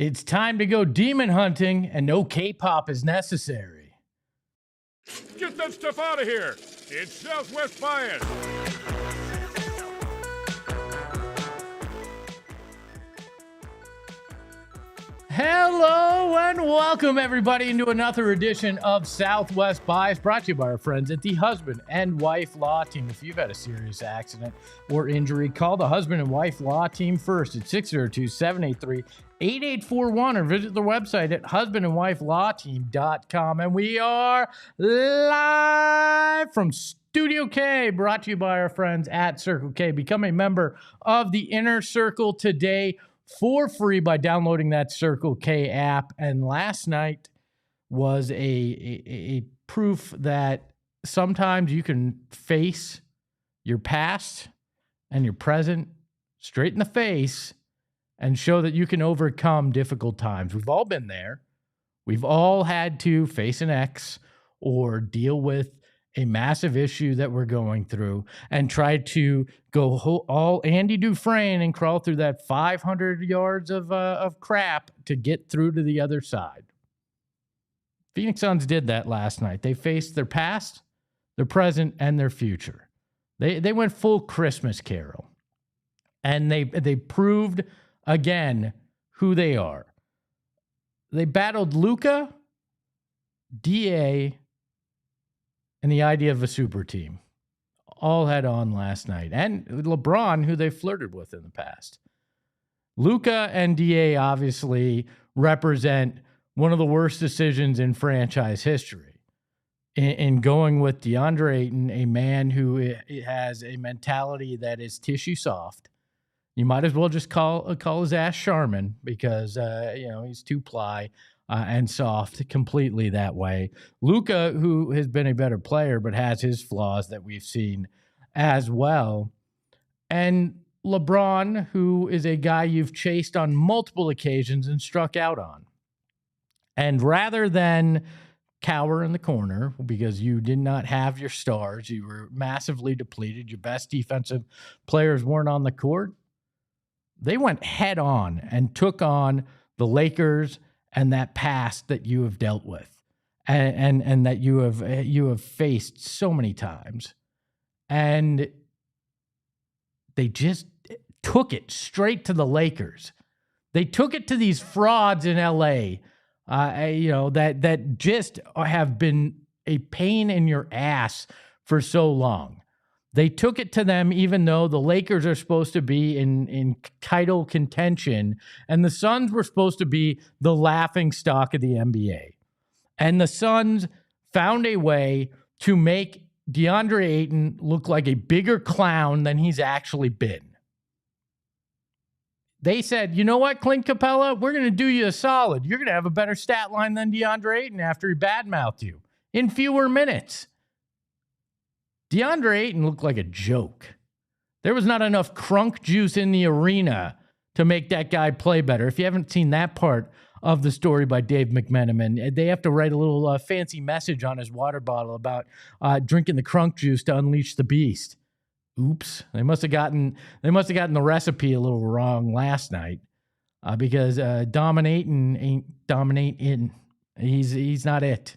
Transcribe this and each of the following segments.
It's time to go demon hunting, and no K-pop is necessary. Get that stuff out of here! It's Southwest Bias! Hello and welcome everybody into another edition of Southwest Bias, brought to you by our friends at the Husband and Wife Law Team. If you've had a serious accident or injury, call the Husband and Wife Law Team first at 602-783-8841 or visit their website at husbandandwifelawteam.com. And we are live from Studio K, brought to you by our friends at Circle K. Become a member of the Inner Circle today for free by downloading that Circle K app. And last night was a proof that sometimes you can face your past and your present straight in the face and show that you can overcome difficult times. We've all been there. We've all had to face an ex or deal with a massive issue that we're going through and try to go all Andy Dufresne and crawl through that 500 yards of crap to get through to the other side. Phoenix Suns did that last night. They faced their past, their present, and their future. They went full Christmas Carol, and they proved again who they are. They battled Luka, DA, and the idea of a super team all head on last night. And Lebron, who they flirted with in the past. Luka and DA obviously represent one of the worst decisions in franchise history in going with Deandre Ayton, a man who has a mentality that is tissue soft. You might as well just call his ass Charmin because, he's two-ply. And soft completely that way. Luka, who has been a better player, but has his flaws that we've seen as well. And LeBron, who is a guy you've chased on multiple occasions and struck out on. And rather than cower in the corner because you did not have your stars, you were massively depleted, your best defensive players weren't on the court, they went head on and took on the Lakers and that past that you have dealt with and that you have faced so many times. And they just took it straight to the Lakers. They took it to these frauds in LA, that just have been a pain in your ass for so long. They took it to them even though the Lakers are supposed to be in title contention and the Suns were supposed to be the laughingstock of the NBA. And the Suns found a way to make Deandre Ayton look like a bigger clown than he's actually been. They said, you know what, Clint Capella, we're going to do you a solid. You're going to have a better stat line than Deandre Ayton after he badmouthed you in fewer minutes. Deandre Ayton looked like a joke. There was not enough crunk juice in the arena to make that guy play better. If you haven't seen that part of the story by Dave McMenamin, they have to write a little fancy message on his water bottle about drinking the crunk juice to unleash the beast. Oops. They must have gotten the recipe a little wrong last night because Dominating ain't dominating. He's not it.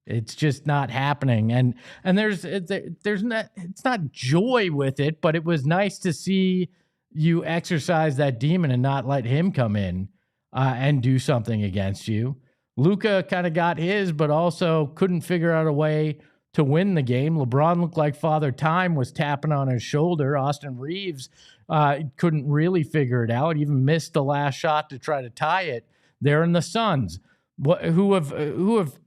It's just not happening. And there's not, it's not joy with it, but it was nice to see you exercise that demon and not let him come in and do something against you. Luka kind of got his, but also couldn't figure out a way to win the game. LeBron looked like Father Time was tapping on his shoulder. Austin Reeves couldn't really figure it out. Even missed the last shot to try to tie it. They're in the Suns, who have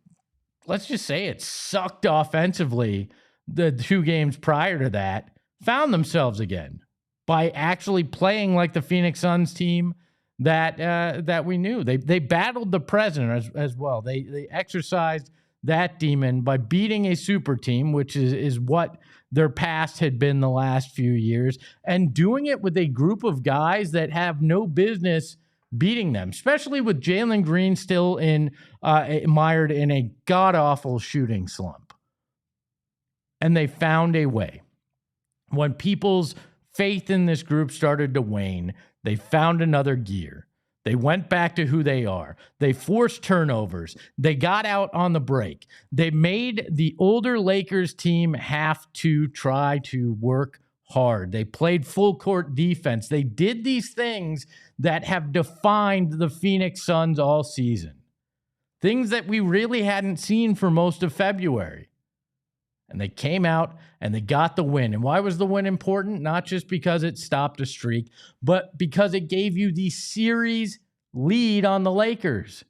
let's just say it sucked offensively the 2 games prior to that, found themselves again by actually playing like the Phoenix Suns team that we knew. They battled the president as well. They exercised that demon by beating a super team, which is what their past had been the last few years, and doing it with a group of guys that have no business beating them, especially with Jalen Green still mired in a god-awful shooting slump. And they found a way. When people's faith in this group started to wane, they found another gear. They went back to who they are. They forced turnovers. They got out on the break. They made the older Lakers team have to try to work hard. They played full court defense. They did these things that have defined the Phoenix Suns all season. Things that we really hadn't seen for most of February. And they came out and they got the win. And why was the win important? Not just because it stopped a streak, but because it gave you the series lead on the Lakers.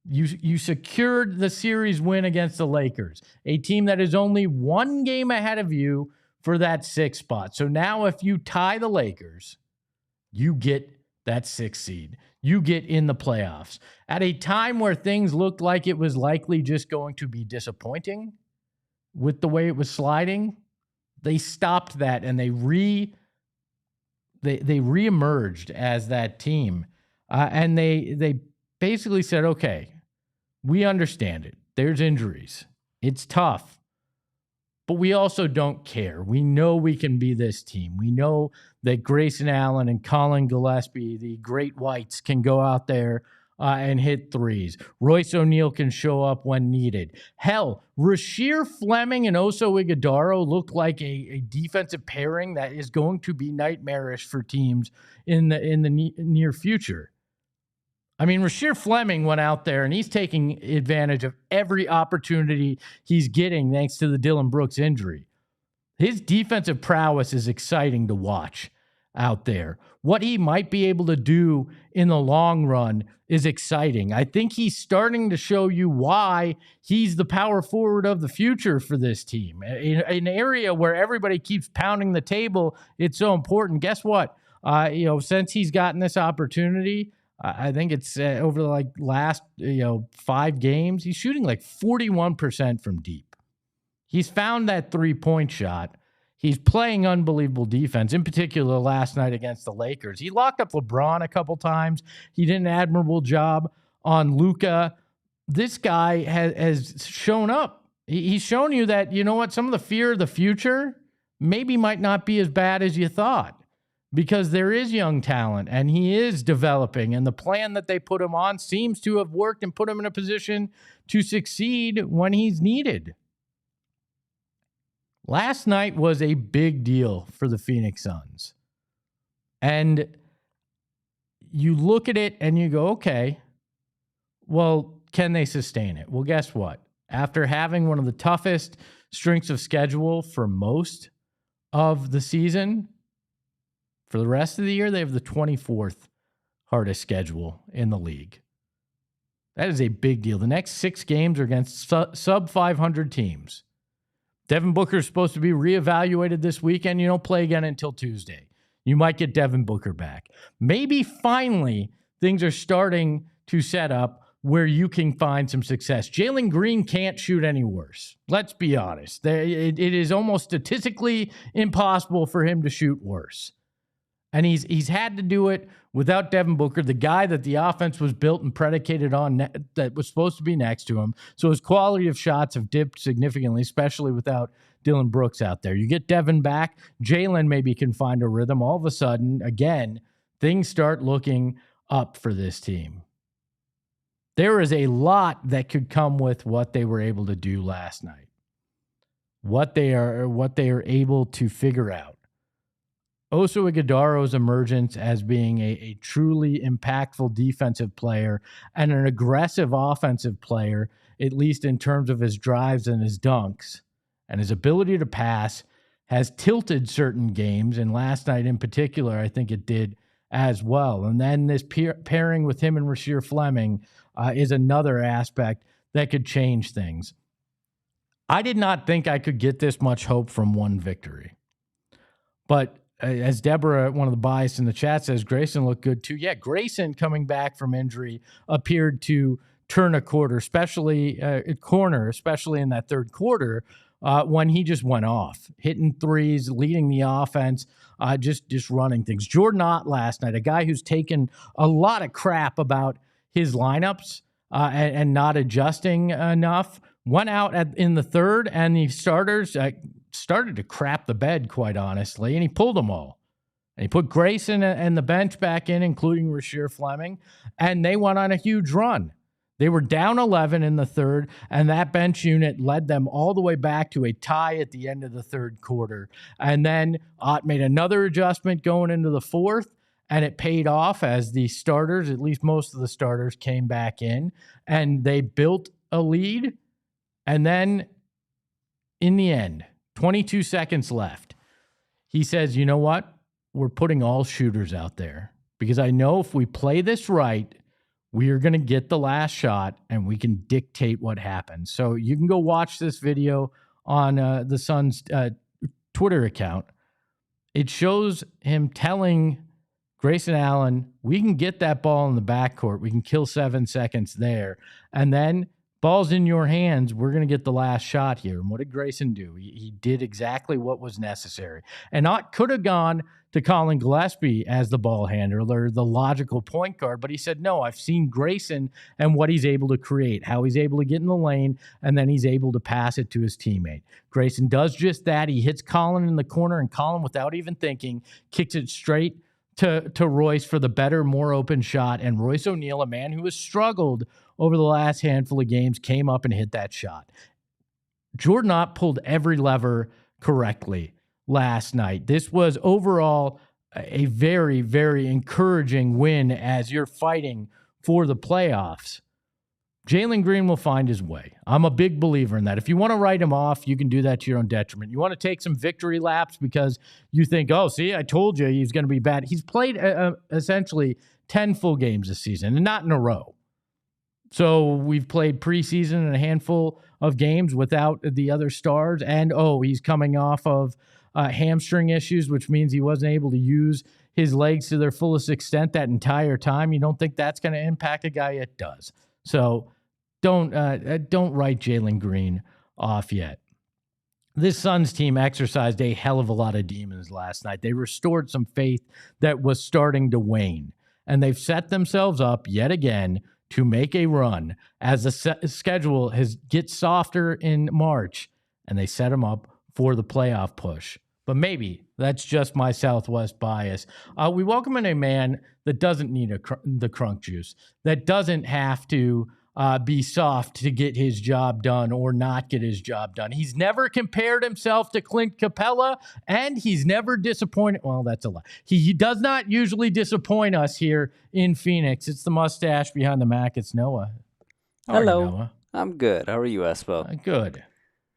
You secured the series win against the Lakers, a team that is only one game ahead of you for that 6th spot. So now if you tie the Lakers, you get that 6th seed. You get in the playoffs. At a time where things looked like it was likely just going to be disappointing with the way it was sliding, they stopped that and they reemerged as that team. And they basically said, okay, we understand it. There's injuries. It's tough. But we also don't care. We know we can be this team. We know that Grayson Allen and Colin Gillespie, the great whites, can go out there and hit threes. Royce O'Neal can show up when needed. Hell, Rasheer Fleming and Oso Ighodaro look like a defensive pairing that is going to be nightmarish for teams in the near future. I mean, Rasheer Fleming went out there and he's taking advantage of every opportunity he's getting thanks to the Dillon Brooks injury. His defensive prowess is exciting to watch out there. What he might be able to do in the long run is exciting. I think he's starting to show you why he's the power forward of the future for this team. In an area where everybody keeps pounding the table, it's so important. Guess what? Since he's gotten this opportunity, I think it's over the last 5 games, he's shooting 41% from deep. He's found that 3-point shot. He's playing unbelievable defense, in particular last night against the Lakers. He locked up LeBron a couple times. He did an admirable job on Luka. This guy has shown up. He's shown you that, you know what, some of the fear of the future maybe might not be as bad as you thought. Because there is young talent and he is developing, and the plan that they put him on seems to have worked and put him in a position to succeed when he's needed. Last night was a big deal for the Phoenix Suns. And you look at it and you go, okay, well, can they sustain it? Well, guess what? After having one of the toughest strengths of schedule for most of the season, for the rest of the year, they have the 24th hardest schedule in the league. That is a big deal. The next 6 games are against sub 500 teams. Devin Booker is supposed to be reevaluated this weekend. You don't play again until Tuesday. You might get Devin Booker back. Maybe finally things are starting to set up where you can find some success. Jalen Green can't shoot any worse. Let's be honest. It is almost statistically impossible for him to shoot worse. And he's had to do it without Devin Booker, the guy that the offense was built and predicated on, that was supposed to be next to him. So his quality of shots have dipped significantly, especially without Dillon Brooks out there. You get Devin back, Jalen maybe can find a rhythm. All of a sudden, again, things start looking up for this team. There is a lot that could come with what they were able to do last night. What they are able to figure out. Oso Ighodaro's emergence as being a truly impactful defensive player and an aggressive offensive player, at least in terms of his drives and his dunks, and his ability to pass, has tilted certain games. And last night in particular, I think it did as well. And then this pairing with him and Rasheer Fleming is another aspect that could change things. I did not think I could get this much hope from one victory. But as Deborah, one of the bias in the chat, says, Grayson looked good too. Yeah, Grayson coming back from injury appeared to turn a corner, especially in that third quarter when he just went off, hitting threes, leading the offense, just running things. Jordan Ott last night, a guy who's taken a lot of crap about his lineups and not adjusting enough, went out in the third, and the starters started to crap the bed, quite honestly, and he pulled them all. And he put Grayson and the bench back in, including Rasheer Fleming, and they went on a huge run. They were down 11 in the third, and that bench unit led them all the way back to a tie at the end of the third quarter. And then Ott made another adjustment going into the fourth, and it paid off as the starters, at least most of the starters, came back in, and they built a lead. And then in the end, 22 seconds left, he says, you know what? We're putting all shooters out there because I know if we play this right, we are going to get the last shot and we can dictate what happens. So you can go watch this video on the Suns' Twitter account. It shows him telling Grayson Allen, we can get that ball in the backcourt. We can kill 7 seconds there. And then ball's in your hands. We're going to get the last shot here. And what did Grayson do? He did exactly what was necessary. And Ott could have gone to Colin Gillespie as the ball handler, the logical point guard, but he said, no, I've seen Grayson and what he's able to create, how he's able to get in the lane, and then he's able to pass it to his teammate. Grayson does just that. He hits Colin in the corner, and Colin, without even thinking, kicks it straight to Royce for the better, more open shot. And Royce O'Neal, a man who has struggled over the last handful of games, came up and hit that shot. Jordan Ott pulled every lever correctly last night. This was overall a very, very encouraging win as you're fighting for the playoffs. Jalen Green will find his way. I'm a big believer in that. If you want to write him off, you can do that to your own detriment. You want to take some victory laps because you think, oh, see, I told you he's going to be bad. He's played essentially 10 full games this season, and not in a row. So we've played preseason and a handful of games without the other stars. And, he's coming off of hamstring issues, which means he wasn't able to use his legs to their fullest extent that entire time. You don't think that's going to impact a guy? It does. So don't write Jalen Green off yet. This Suns team exercised a hell of a lot of demons last night. They restored some faith that was starting to wane. And they've set themselves up yet again to make a run as the schedule gets softer in March, and they set them up for the playoff push. But maybe that's just my Southwest bias. We welcome in a man that doesn't need the crunk juice, that doesn't have to be soft to get his job done or not get his job done. He's never compared himself to Clint Capella, and he's never disappointed. Well, that's a lie. He does not usually disappoint us here in Phoenix. It's the mustache behind the Mac. It's Noah. Hello. Noah? I'm good. How are you, Espo? Good.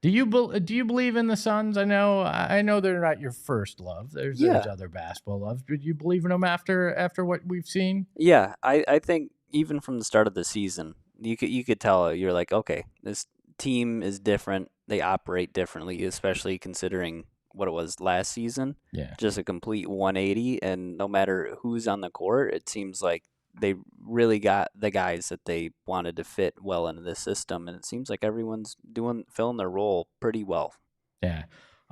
Do you believe in the Suns? I know they're not your first love. There's other basketball loves. But you believe in them after what we've seen? Yeah, I think even from the start of the season, you could tell. You're like, okay, this team is different. They operate differently, especially considering what it was last season. Yeah, just a complete 180. And no matter who's on the court, it seems like they really got the guys that they wanted to fit well into the system, and it seems like everyone's filling their role pretty well. Yeah.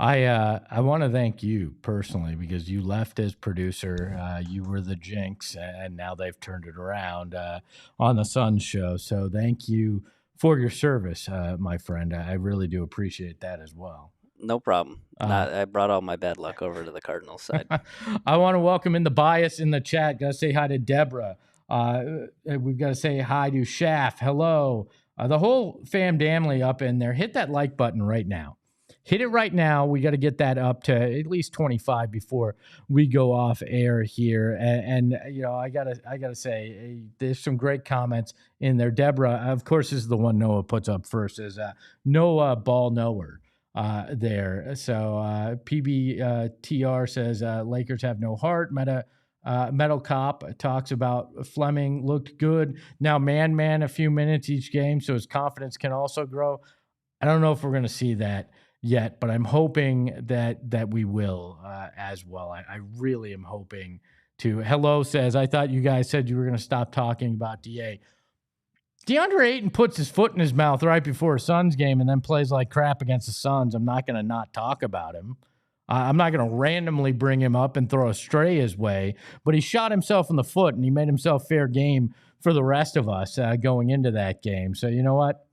I want to thank you personally because you left as producer. You were the jinx, and now they've turned it around on the Suns show. So thank you for your service, my friend. I really do appreciate that as well. No problem. I brought all my bad luck over to the Cardinals side. I want to welcome in the bias in the chat. Got to say hi to Deborah. We've got to say hi to Shaft. Hello. The whole family up in there. Hit that like button right now. Hit it right now. We got to get that up to at least 25 before we go off air here. And you know, I gotta say, there's some great comments in there. Deborah, of course, is the one Noah puts up first. Is Noah Ball Knower there. So PBTR says Lakers have no heart. Metal Cop talks about Fleming looked good. Now man a few minutes each game, so his confidence can also grow. I don't know if we're going to see that yet, but I'm hoping that we will as well. I really am hoping to. Hello says, I thought you guys said you were going to stop talking about DA. Deandre Ayton puts his foot in his mouth right before a Suns game and then plays like crap against the Suns. I'm not going to not talk about him. I'm not going to randomly bring him up and throw a stray his way, but he shot himself in the foot and he made himself fair game for the rest of us going into that game. So you know what?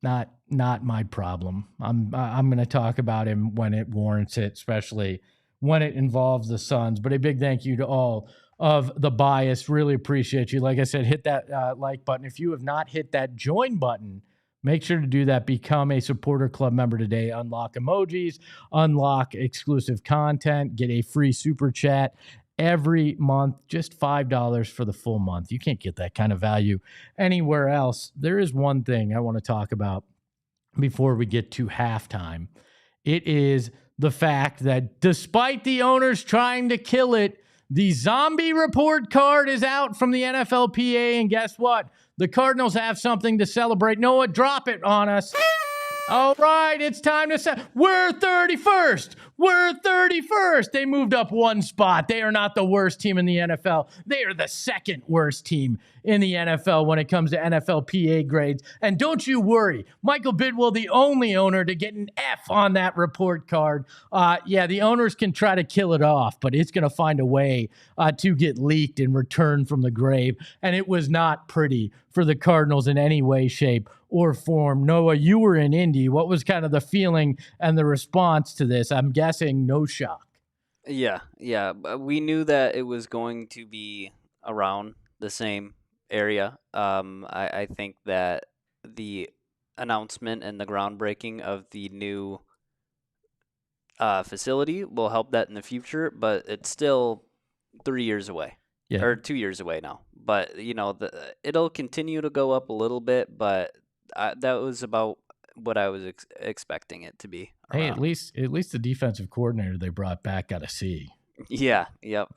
Not my problem. I'm going to talk about him when it warrants it, especially when it involves the Suns. But a big thank you to all of the bias. Really appreciate you. Like I said, hit that like button. If you have not hit that join button, make sure to do that. Become a supporter club member today. Unlock emojis, unlock exclusive content, get a free super chat every month, just $5 for the full month. You can't get that kind of value anywhere else. There is one thing I want to talk about before we get to halftime. It is the fact that despite the owners trying to kill it, the zombie report card is out from the NFLPA, and guess what? The Cardinals have something to celebrate. Noah, drop it on us. All right, it's time to say we're 31st. We're 31st. They moved up one spot. They are not the worst team in the NFL. They are the second worst team in the NFL when it comes to NFLPA grades. And don't you worry, Michael Bidwell, the only owner to get an F on that report card. Yeah, the owners can try to kill it off, but it's going to find a way to get leaked and returned from the grave. And it was not pretty for the Cardinals in any way, shape, or form. Noah, you were in Indy. What was kind of the feeling and the response to this? I'm guessing no shock. Yeah. We knew that it was going to be around the same area. I think that the announcement and the groundbreaking of the new facility will help that in the future, but it's still 3 years away. Yeah. Or 2 years away now. But, it'll continue to go up a little bit, but that was about what I was expecting it to be. Hey, at least the defensive coordinator they brought back got a C. Yeah, yep.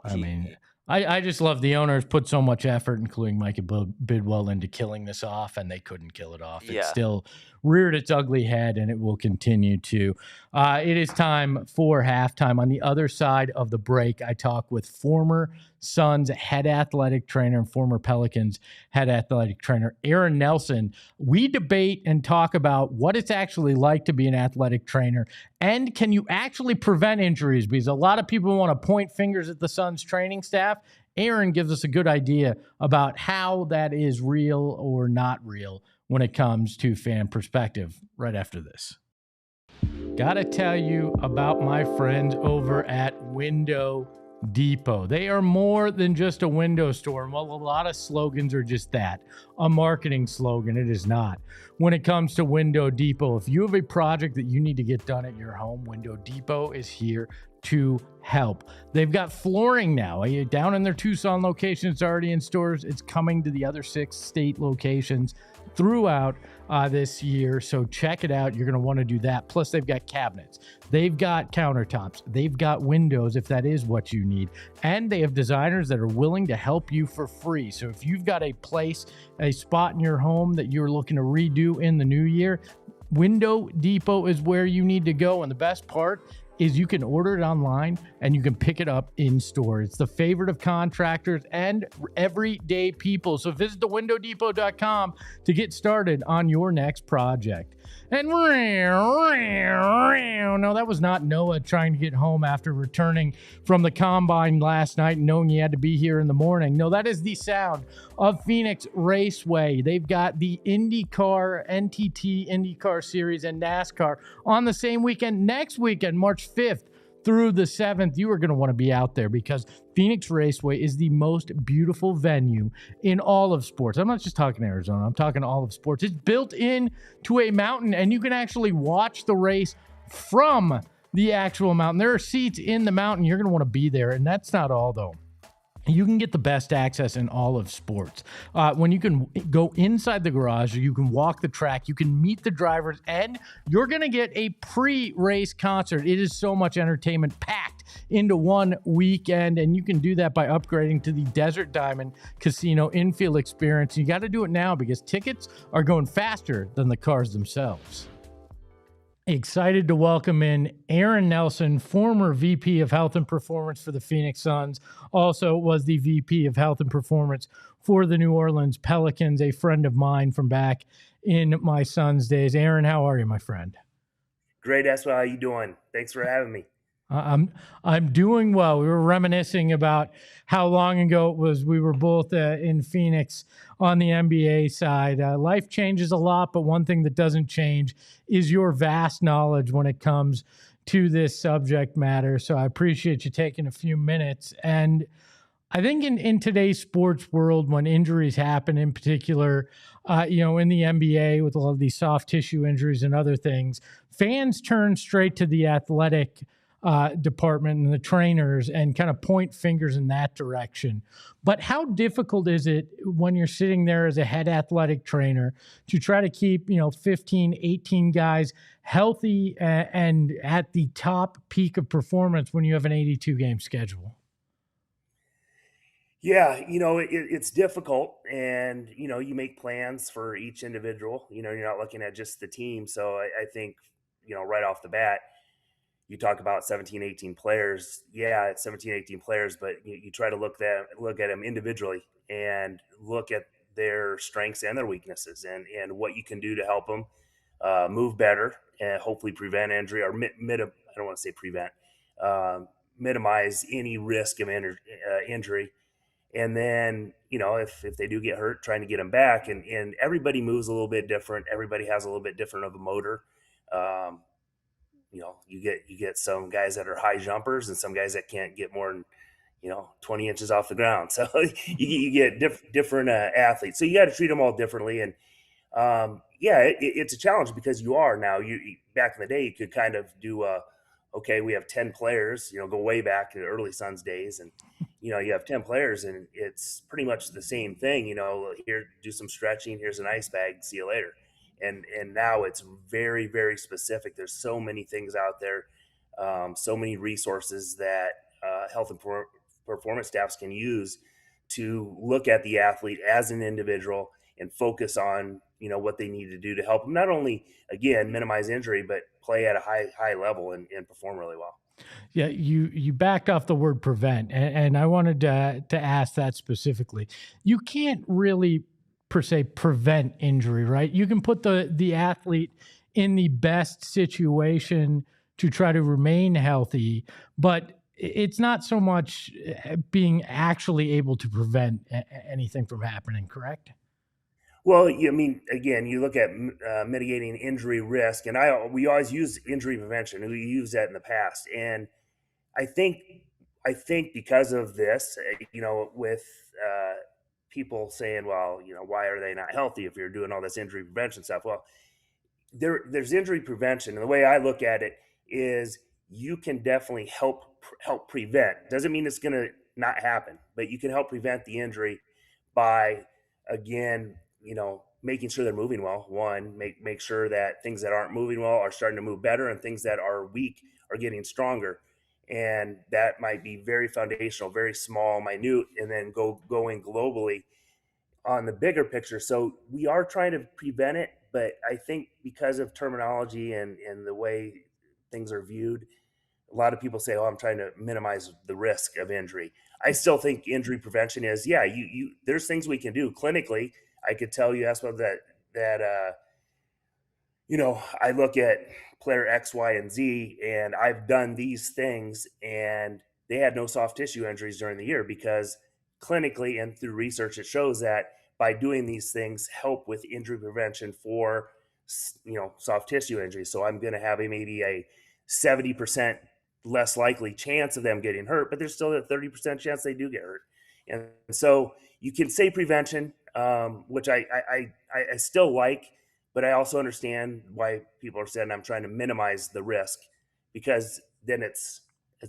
I mean, I just love the owners put so much effort, including Michael Bidwell, into killing this off, and they couldn't kill it off. It still reared its ugly head, and it will continue to. It is time for halftime. On the other side of the break, I talk with former Suns head athletic trainer and former Pelicans head athletic trainer Aaron Nelson. We debate and talk about what it's actually like to be an athletic trainer, and can you actually prevent injuries? Because a lot of people want to point fingers at the Suns training staff. Aaron gives us a good idea about how that is real or not real when it comes to fan perspective right after this. Gotta tell you about my friends over at Window Depot. They are more than just a window store. And while a lot of slogans are just that, a marketing slogan, it is not. When it comes to Window Depot, if you have a project that you need to get done at your home, Window Depot is here to help. They've got flooring now. Down in their Tucson location, it's already in stores. It's coming to the other 6 state locations throughout this year. So check it out. You're going to want to do that. Plus, they've got cabinets. They've got countertops. They've got windows, if that is what you need. And they have designers that are willing to help you for free. So if you've got a place, a spot in your home that you're looking to redo in the new year, Window Depot is where you need to go. And the best part is you can order it online and you can pick it up in store. It's the favorite of contractors and everyday people. So visit thewindowdepot.com to get started on your next project. And no, that was not Noah trying to get home after returning from the combine last night and knowing he had to be here in the morning. No, that is the sound of Phoenix Raceway. They've got the IndyCar, NTT IndyCar Series, and NASCAR on the same weekend. Next weekend, March 5th through the 7th, you are going to want to be out there because Phoenix Raceway is the most beautiful venue in all of sports. I'm not just talking Arizona. I'm talking all of sports. It's built in to a mountain, and you can actually watch the race from the actual mountain. There are seats in the mountain. You're going to want to be there, and that's not all, though. You can get the best access in all of sports. When you can go inside the garage, you can walk the track, you can meet the drivers, and you're going to get a pre-race concert. It is so much entertainment packed into one weekend, and you can do that by upgrading to the Desert Diamond Casino infield experience. You got to do it now because tickets are going faster than the cars themselves. Excited to welcome in Aaron Nelson, former VP of Health and Performance for the Phoenix Suns, also was the VP of Health and Performance for the New Orleans Pelicans, a friend of mine from back in my Suns days. Aaron, how are you, my friend? Great, Espa. How you doing? Thanks for having me. I'm doing well. We were reminiscing about how long ago it was we were both in Phoenix on the NBA side. Life changes a lot, but one thing that doesn't change is your vast knowledge when it comes to this subject matter. So I appreciate you taking a few minutes. And I think in today's sports world, when injuries happen, in particular, in the NBA with a lot of these soft tissue injuries and other things, fans turn straight to the athletic department and the trainers and kind of point fingers in that direction. But how difficult is it when you're sitting there as a head athletic trainer to try to keep, 15, 18 guys healthy and at the top peak of performance when you have an 82 game schedule? Yeah, it's difficult, and you make plans for each individual. You're not looking at just the team. So I think, right off the bat, you talk about 17, 18 players. Yeah, it's 17, 18 players, but you try to look at them individually and look at their strengths and their weaknesses, and what you can do to help them move better and hopefully prevent injury or I don't want to say prevent, minimize any risk of injury. And then, if they do get hurt, trying to get them back, and everybody moves a little bit different. Everybody has a little bit different of a motor. Um, you get some guys that are high jumpers and some guys that can't get more than 20 inches off the ground. So you get different athletes. So you got to treat them all differently. And it's a challenge because you are now. Back in the day, you could kind of do okay, we have 10 players. Go way back to the early Suns days, and you have 10 players, and it's pretty much the same thing. Here, do some stretching. Here's an ice bag. See you later. And now it's very, very specific. There's so many things out there, so many resources that health and performance staffs can use to look at the athlete as an individual and focus on what they need to do to help them not only, again, minimize injury, but play at a high level and perform really well. Yeah, you backed off the word prevent, and I wanted to ask that specifically. You can't really per se prevent injury, right? You can put the athlete in the best situation to try to remain healthy, but it's not so much being actually able to prevent anything from happening, correct? Well, again, you look at mitigating injury risk, and we always use injury prevention. We used that in the past, and I think because of this, with people saying, well, why are they not healthy if you're doing all this injury prevention stuff? Well, there's injury prevention, and the way I look at it is you can definitely help prevent. Doesn't mean it's going to not happen, but you can help prevent the injury by, again, making sure they're moving well. One, make sure that things that aren't moving well are starting to move better, and things that are weak are getting stronger. And that might be very foundational, very small, minute, and then going globally on the bigger picture. So we are trying to prevent it, but I think because of terminology and the way things are viewed, a lot of people say, "Oh, I'm trying to minimize the risk of injury." I still think injury prevention is, you there's things we can do clinically. I could tell you as well that I look at player X, Y, and Z, and I've done these things, and they had no soft tissue injuries during the year because clinically and through research, it shows that by doing these things help with injury prevention for, soft tissue injuries. So I'm going to have maybe a 70% less likely chance of them getting hurt, but there's still a 30% chance they do get hurt. And so you can say prevention, which I still like, but I also understand why people are saying I'm trying to minimize the risk, because then it's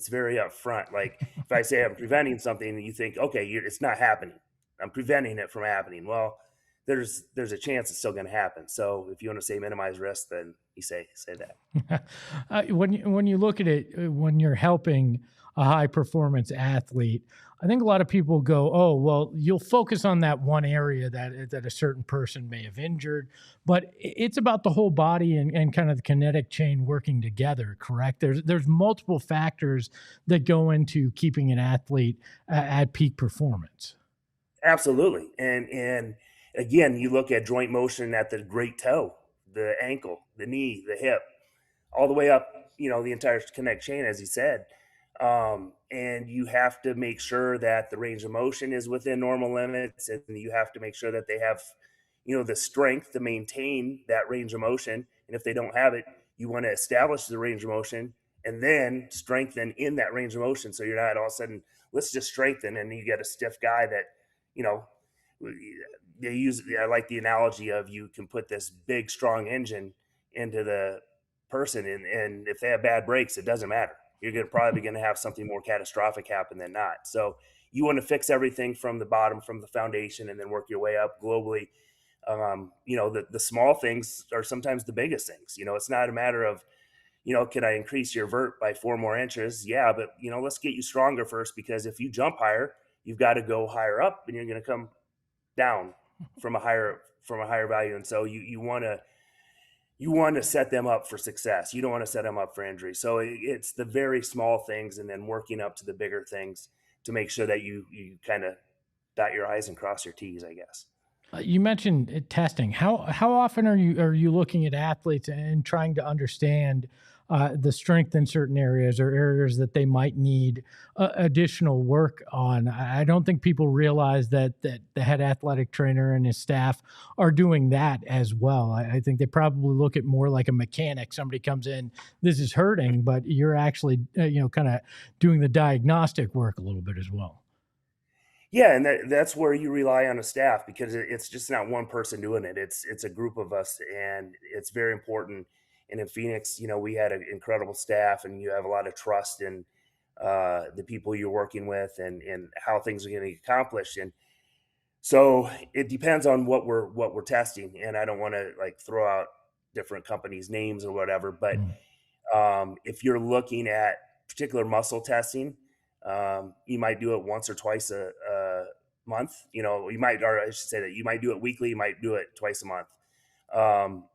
very upfront. Like if I say I'm preventing something and you think, okay, it's not happening, I'm preventing it from happening. Well, there's a chance it's still going to happen. So if you want to say minimize risk, then you say that. When you look at it, when you're helping a high performance athlete, I think a lot of people go, oh, well, you'll focus on that one area that a certain person may have injured, but it's about the whole body and kind of the kinetic chain working together, correct? There's multiple factors that go into keeping an athlete at peak performance. Absolutely. And again, you look at joint motion at the great toe, the ankle, the knee, the hip, all the way up, the entire connect chain, as you said. And you have to make sure that the range of motion is within normal limits, and you have to make sure that they have, the strength to maintain that range of motion. And if they don't have it, you want to establish the range of motion and then strengthen in that range of motion. So you're not all of a sudden, let's just strengthen, and you get a stiff guy that, you know, I like the analogy of you can put this big, strong engine into the person, and if they have bad brakes, it doesn't matter. You're probably going to have something more catastrophic happen than not. So you want to fix everything from the bottom, from the foundation, and then work your way up globally. The small things are sometimes the biggest things. It's not a matter of, can I increase your vert by 4 more inches? Yeah, but let's get you stronger first, because if you jump higher, you've got to go higher up, and you're going to come down from a higher value. And so you want to set them up for success. You don't want to set them up for injury. So it's the very small things, and then working up to the bigger things to make sure that you kind of dot your I's and cross your T's, I guess. You mentioned testing. How often are you looking at athletes and trying to understand the strength in certain areas or areas that they might need additional work on? I don't think people realize that the head athletic trainer and his staff are doing that as well. I think they probably look at more like a mechanic. Somebody comes in, this is hurting, but you're actually kind of doing the diagnostic work a little bit as well. Yeah, and that's where you rely on a staff, because it's just not one person doing it. It's a group of us, and it's very important. And in Phoenix, we had an incredible staff, and you have a lot of trust in the people you're working with, and how things are getting accomplished. And so it depends on what we're testing. And I don't want to throw out different companies' names or whatever, but if you're looking at particular muscle testing, you might do it once or twice a month. Or I should say that you might do it weekly, you might do it twice a month.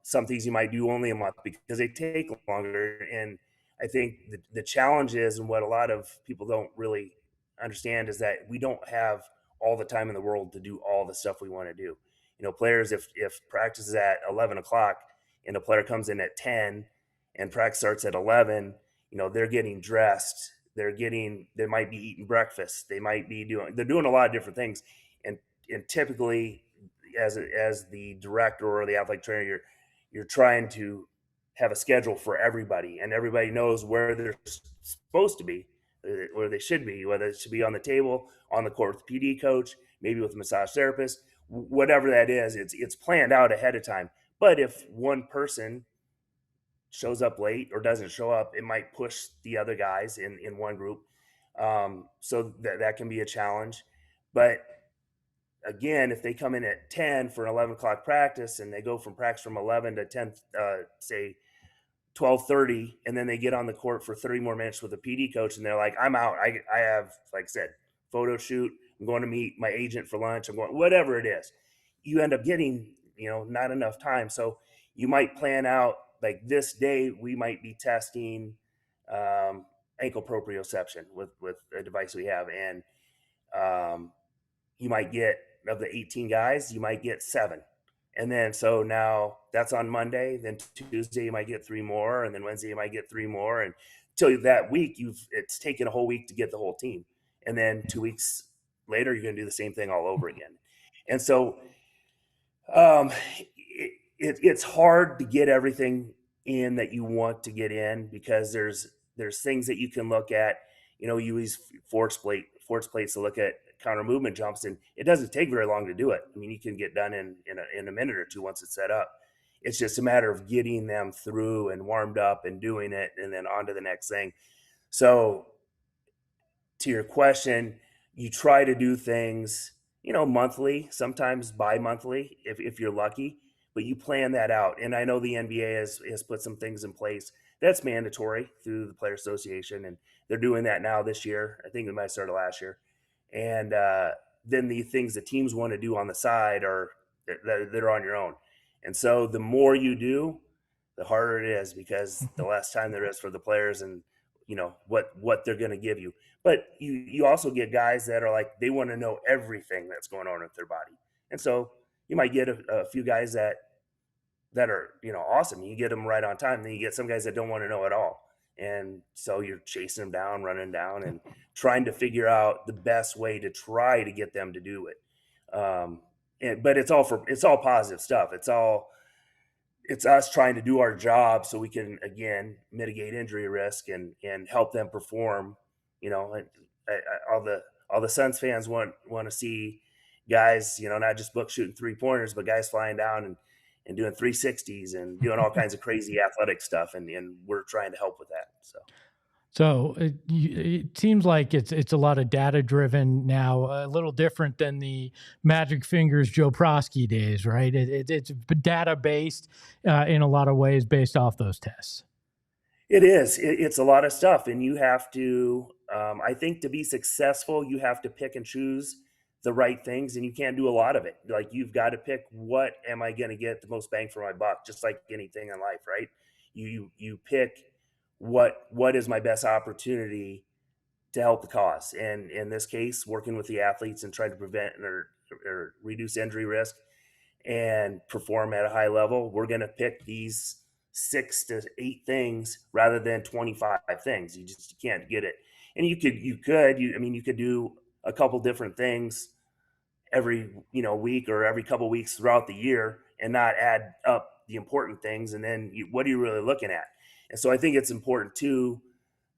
Some things you might do only a month because they take longer. And I think the challenge is, and what a lot of people don't really understand, is that we don't have all the time in the world to do all the stuff we want to do. Players, if practice is at 11 o'clock and a player comes in at 10 and practice starts at 11, they're getting dressed. They might be eating breakfast. They're doing a lot of different things. And typically, as the director or the athletic trainer, you're trying to have a schedule for everybody, and everybody knows where they're supposed to be, where they should be, whether it should be on the table, on the court with the PD coach, maybe with a massage therapist, whatever that is. It's planned out ahead of time. But if one person shows up late or doesn't show up, it might push the other guys in one group. So that can be a challenge. But again, if they come in at 10 for an 11 o'clock practice, and they go from practice from 11 to 10, say 12:30, and then they get on the court for 30 more minutes with a PD coach, and they're like, I'm out. I have, like I said, photo shoot. I'm going to meet my agent for lunch. I'm going, whatever it is. You end up getting, not enough time. So you might plan out, like this day, we might be testing ankle proprioception with a device we have. And you might get, of the 18 guys, you might get 7. And then, so now that's on Monday, then Tuesday, you might get 3 more. And then Wednesday, you might get 3 more. And until that week, it's taken a whole week to get the whole team. And then 2 weeks later, you're going to do the same thing all over again. And so it's hard to get everything in that you want to get in, because there's things that you can look at. You use force plates to look at counter movement jumps, and it doesn't take very long to do it. I mean, you can get done in a minute or two once it's set up. It's just a matter of getting them through and warmed up and doing it, and then on to the next thing. So to your question, you try to do things, monthly, sometimes bi-monthly if you're lucky. but you plan that out. And I know the NBA has put some things in place that's mandatory through the Player Association, and they're doing that now this year. I think they might have started last year. And then the things that teams want to do on the side are they're on your own. And so the more you do, the harder it is, because the less time there is for the players and what they're going to give you. But you also get guys that are like, they want to know everything that's going on with their body. And so you might get a few guys that are, awesome. You get them right on time. Then you get some guys that don't want to know at all. And so you're chasing them down, running down, and trying to figure out the best way to try to get them to do it. But it's all positive stuff. It's us trying to do our job so we can, again, mitigate injury risk and help them perform. All the Suns fans want to see guys, not just book shooting 3-pointers, but guys flying down and doing 360s and doing all kinds of crazy athletic stuff. And we're trying to help with that. So it seems like it's a lot of data driven now, a little different than the Magic Fingers Joe Prosky days, right? It's data based in a lot of ways, based off those tests. It is. It's a lot of stuff, and you have to. I think to be successful, you have to pick and choose the right things, and you can't do a lot of it. Like, you've got to pick, what am I going to get the most bang for my buck? Just like anything in life, right? You pick what is my best opportunity to help the cause, and in this case, working with the athletes and trying to prevent or reduce injury risk and perform at a high level. We're going to pick these 6 to 8 things rather than 25 things. You can't get it. And you could do a couple different things every week or every couple weeks throughout the year and not add up the important things. And then what are you really looking at? And so I think it's important too,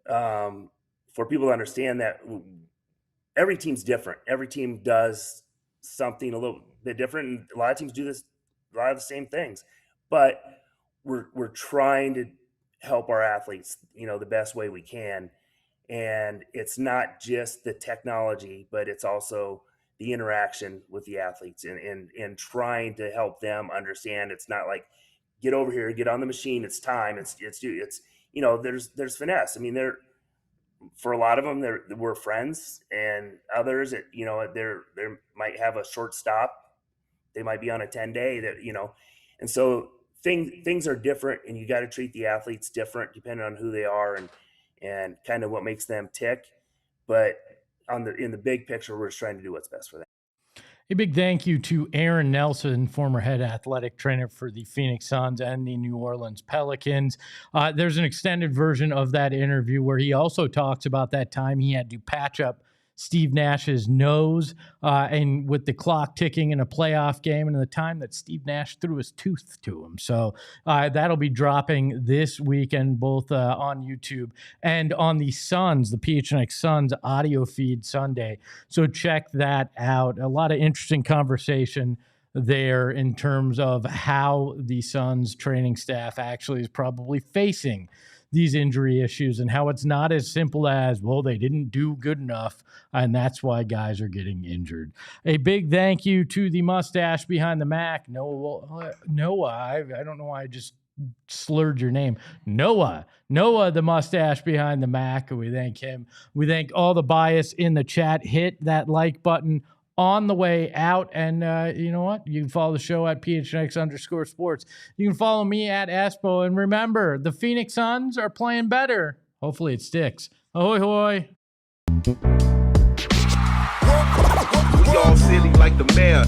for people to understand that every team's different. Every team does something a little bit different. And a lot of teams do a lot of the same things, but we're trying to help our athletes, the best way we can. And it's not just the technology, but it's also the interaction with the athletes and trying to help them understand. It's not like, get over here, get on the machine, it's time, it's there's finesse. I mean, for a lot of them, we're friends, and others, they might have a short stop. They might be on a 10-day and so things are different, and you got to treat the athletes different depending on who they are and kind of what makes them tick. But in the big picture, we're just trying to do what's best for them. A big thank you to Aaron Nelson, former head athletic trainer for the Phoenix Suns and the New Orleans Pelicans. There's an extended version of that interview where he also talks about that time he had to patch up Steve Nash's nose and with the clock ticking in a playoff game, and the time that Steve Nash threw his tooth to him. So that'll be dropping this weekend, both on YouTube and on the Suns, the PHNX Suns audio feed Sunday. So check that out. A lot of interesting conversation there in terms of how the Suns training staff actually is probably facing these injury issues, and how it's not as simple as, well, they didn't do good enough, and that's why guys are getting injured. A big thank you to the mustache behind the Mac, Noah. I don't know why I just slurred your name. Noah, the mustache behind the Mac. We thank him. We thank all the bias in the chat. Hit that like button on the way out. And you know what? You can follow the show at PHNX_sports. You can follow me at Espo. And remember, the Phoenix Suns are playing better. Hopefully it sticks. Ahoy, hoy. We all silly like the mayor.